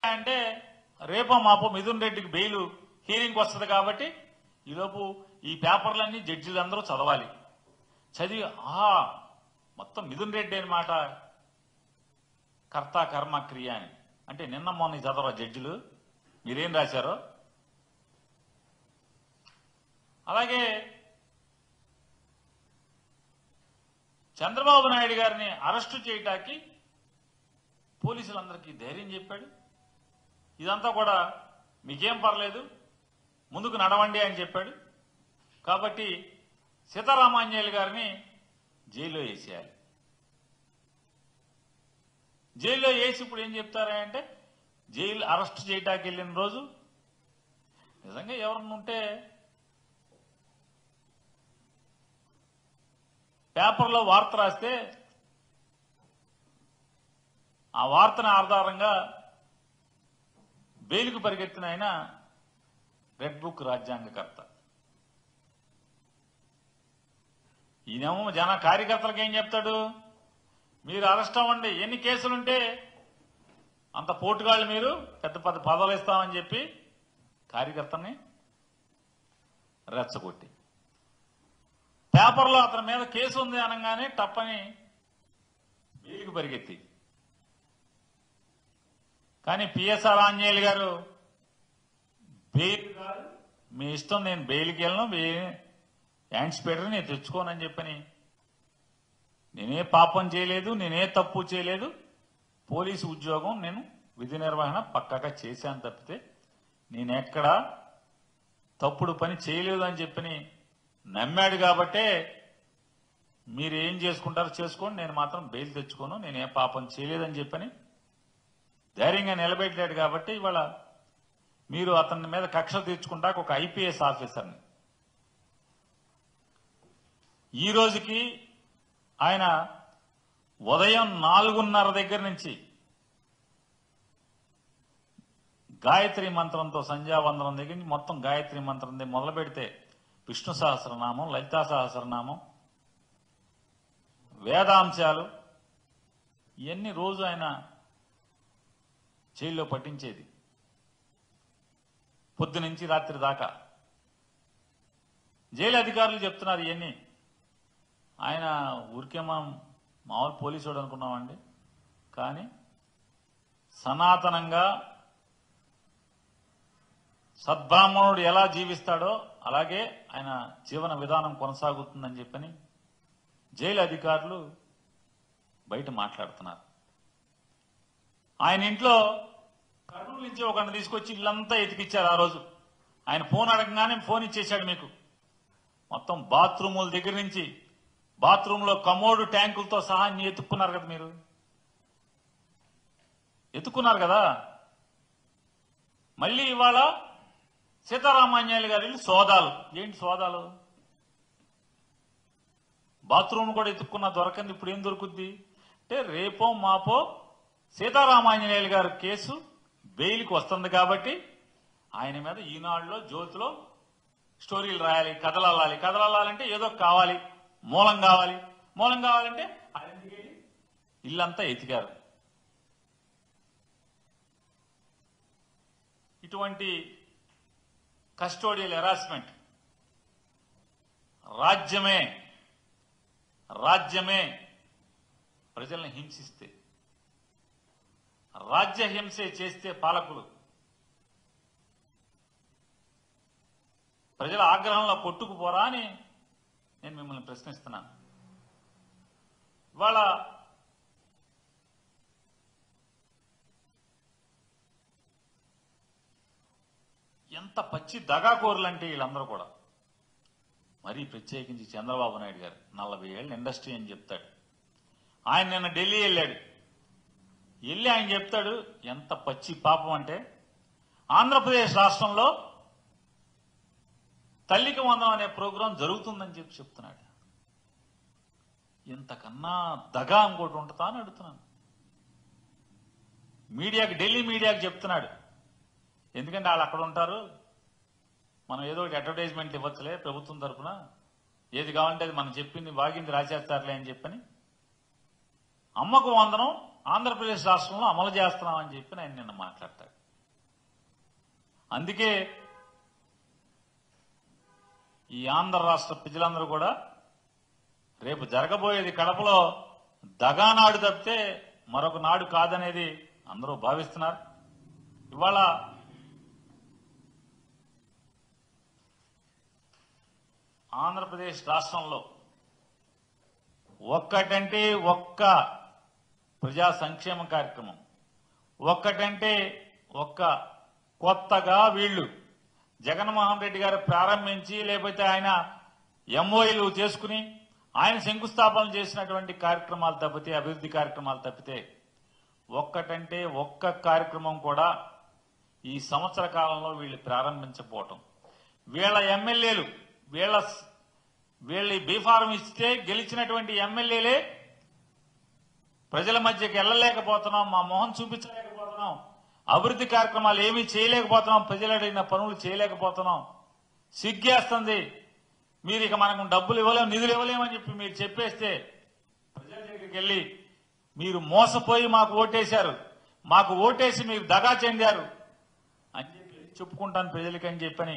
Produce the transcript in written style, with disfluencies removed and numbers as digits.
అంటే రేపో మాపో మిథున్ రెడ్డికి బెయిల్ హీరింగ్ వస్తుంది కాబట్టి ఈలోపు ఈ పేపర్లన్నీ జడ్జిలందరూ చదవాలి. చదివి మొత్తం మిథున్ రెడ్డి అనమాట కర్త కర్మ క్రియ అని. అంటే నిన్న మొన్న చదవరా జడ్జిలు మీరేం రాశారో. అలాగే చంద్రబాబు నాయుడు గారిని అరెస్టు చేయటానికి పోలీసులందరికీ ధైర్యం చెప్పాడు. ఇదంతా కూడా మీకేం పర్లేదు ముందుకు నడవండి అని చెప్పాడు. కాబట్టి సీతారామాంజనేయులు గారిని జైల్లో వేసేయాలి. జైల్లో వేసి ఇప్పుడు ఏం చెప్తారంటే జైలు అరెస్ట్ చేయటానికి వెళ్ళిన రోజు నిజంగా ఎవరన్నా ఉంటే పేపర్లో వార్త రాస్తే ఆ వార్తను ఆధారంగా బెయిల్కు పరిగెత్తిన ఆయన రెడ్ బుక్ రాజ్యాంగకర్త. ఈయనేమో జన కార్యకర్తలకు ఏం చెప్తాడు, మీరు అరెస్ట్ అవ్వండి, ఎన్ని కేసులుంటే అంత పోటుగాళ్ళు, మీరు పెద్ద పెద్ద పదవులు ఇస్తామని చెప్పి కార్యకర్తని రెచ్చగొట్టి పేపర్లో అతని మీద కేసు ఉంది అనగానే టప్పని బెయిల్కి పరిగెత్తి. కానీ పిఎస్ఆర్ ఆంజనేయులు గారు బెయిల్ కాదు, మీ ఇష్టం, నేను బెయిల్కి వెళ్ళను, యాంటిసిపేటర్ నేను తెచ్చుకోనని చెప్పని, నేనే పాపం చేయలేదు, నేనే తప్పు చేయలేదు, పోలీసు ఉద్యోగం నేను విధి నిర్వహణ పక్కాగా చేశాను తప్పితే నేనెక్కడా తప్పుడు పని చేయలేదు అని చెప్పని నమ్మాడు. కాబట్టే మీరు ఏం చేసుకుంటారో చేసుకోండి, నేను మాత్రం బెయిల్ తెచ్చుకోను, నేనే పాపం చేయలేదని చెప్పని ధైర్యంగా నిలబెట్టాడు. కాబట్టి ఇవాళ మీరు అతని మీద కక్ష తీర్చుకుంటాక ఒక ఐపీఎస్ ఆఫీసర్ని ఈ రోజుకి ఆయన ఉదయం 4:30 దగ్గర నుంచి గాయత్రి మంత్రంతో, సంధ్యావందనం దగ్గర నుంచి మొత్తం గాయత్రి మంత్రం మొదలు పెడితే విష్ణు సహస్రనామం, లలితా సహస్రనామం, వేదాంశాలు ఇవన్నీ రోజు ఆయన జైల్లో పట్టించేది పొద్దు నుంచి రాత్రి దాకా. జైలు అధికారులు చెప్తున్నారు ఇవన్నీ. ఆయన ఊరికే మామూలు పోలీసుడు అనుకున్నామండి, కానీ సనాతనంగా సద్బ్రాహ్మణుడు ఎలా జీవిస్తాడో అలాగే ఆయన జీవన విధానం కొనసాగుతుందని చెప్పని జైలు అధికారులు బయట మాట్లాడుతున్నారు. ఆయన ఇంట్లో కర్నూలు నుంచి ఒకరిని తీసుకొచ్చి ఇల్లంతా ఎతికిచ్చారు. ఆ రోజు ఆయన ఫోన్ అడగగానే ఫోన్ ఇచ్చేశాడు మీకు. మొత్తం బాత్రూముల దగ్గర నుంచి, బాత్రూంలో కమోడు ట్యాంకులతో సహా అన్ని ఎత్తుక్కున్నారు కదా, మీరు ఎత్తుక్కున్నారు కదా. మళ్ళీ ఇవాళ సీతారామాంజనేయులు గారి సోదాలు. ఏంటి సోదాలు? బాత్రూమ్ కూడా ఎత్తుక్కున్నా దొరకంది, ఇప్పుడు ఏం దొరుకుద్ది అంటే రేపో మాపో సీతారామాంజనేయులు గారి కేసు బెయిల్కి వస్తుంది కాబట్టి ఆయన మీద ఈనాడులో, జ్యోతిలో స్టోరీలు రాయాలి, కథలు అల్లాలి. కథలు అల్లాలంటే ఏదో కావాలి, మూలం కావాలి. మూలం కావాలంటే ఆయన ఇల్లంతా ఎతికారు. ఇటువంటి కస్టోడియల్ హెరాస్మెంట్ రాజ్యమే ప్రజల్ని హింసిస్తే, రాజ్య హింసే చేస్తే పాలకులు ప్రజల ఆగ్రహంలో కొట్టుకుపోరా అని నేను మిమ్మల్ని ప్రశ్నిస్తున్నాను. ఇవాళ ఎంత పచ్చి దగాకోరులంటే వీళ్ళందరూ కూడా. మరీ ప్రత్యేకించి చంద్రబాబు నాయుడు గారు 40 ఏళ్ళ ఇండస్ట్రీ అని చెప్తాడు. ఆయన నిన్న ఢిల్లీ వెళ్ళాడు. వెళ్ళి ఆయన చెప్తాడు ఎంత పచ్చి పాపం అంటే, ఆంధ్రప్రదేశ్ రాష్ట్రంలో తల్లికి వందనం అనే ప్రోగ్రాం జరుగుతుందని చెప్తున్నాడు. ఇంతకన్నా దగా ఇంకోటి ఉంటుందా అని అడుగుతున్నాను. మీడియాకి, ఢిల్లీ మీడియాకి చెప్తున్నాడు. ఎందుకంటే వాళ్ళు అక్కడ ఉంటారు, మనం ఏదో ఒకటి అడ్వర్టైజ్మెంట్ ఇవ్వచ్చులే ప్రభుత్వం తరఫున, ఏది కావాలంటే అది మనం చెప్పింది వాగింది రాసేస్తారులే అని చెప్పని అమ్మకు వందనం ఆంధ్రప్రదేశ్ రాష్ట్రంలో అమలు చేస్తున్నామని చెప్పి ఆయన నిన్న మాట్లాడతాడు. అందుకే ఈ ఆంధ్ర రాష్ట్ర ప్రజలందరూ కూడా రేపు జరగబోయేది కడపలో దగానాడు తప్పితే మరొక నాడు కాదనేది అందరూ భావిస్తున్నారు. ఇవాళ ఆంధ్రప్రదేశ్ రాష్ట్రంలో ఒక్కటంటే ఒక్క ప్రజా సంక్షేమ కార్యక్రమం, ఒక్కటంటే ఒక్క కొత్తగా వీళ్ళు జగన్మోహన్ రెడ్డి గారు ప్రారంభించి లేకపోతే ఆయన ఎంఓఈలు చేసుకుని ఆయన శంకుస్థాపన చేసినటువంటి కార్యక్రమాలు తప్పితే, అభివృద్ధి కార్యక్రమాలు తప్పితే ఒక్కటంటే ఒక్క కార్యక్రమం కూడా ఈ సంవత్సర కాలంలో వీళ్ళు ప్రారంభించకపోవటం, వీళ్ళ ఎమ్మెల్యేలు వీళ్ళ బీఫారం ఇస్తే గెలిచినటువంటి ఎమ్మెల్యేలే ప్రజల మధ్యకి వెళ్ళలేకపోతున్నాం, మా మొహం చూపించలేకపోతున్నాం, అభివృద్ధి కార్యక్రమాలు ఏమీ చేయలేకపోతున్నాం, ప్రజలు అడిగిన పనులు చేయలేకపోతున్నాం, సిగ్గేస్తుంది, మీరు ఇక మనకు డబ్బులు ఇవ్వలేము, నిధులు ఇవ్వలేమని చెప్పి మీరు చెప్పేస్తే ప్రజల దగ్గరికి వెళ్ళి మీరు మోసపోయి మాకు ఓటేశారు, మాకు ఓటేసి మీరు దగా చెందారు అని చెప్పి చెప్పుకుంటాను ప్రజలకని చెప్పని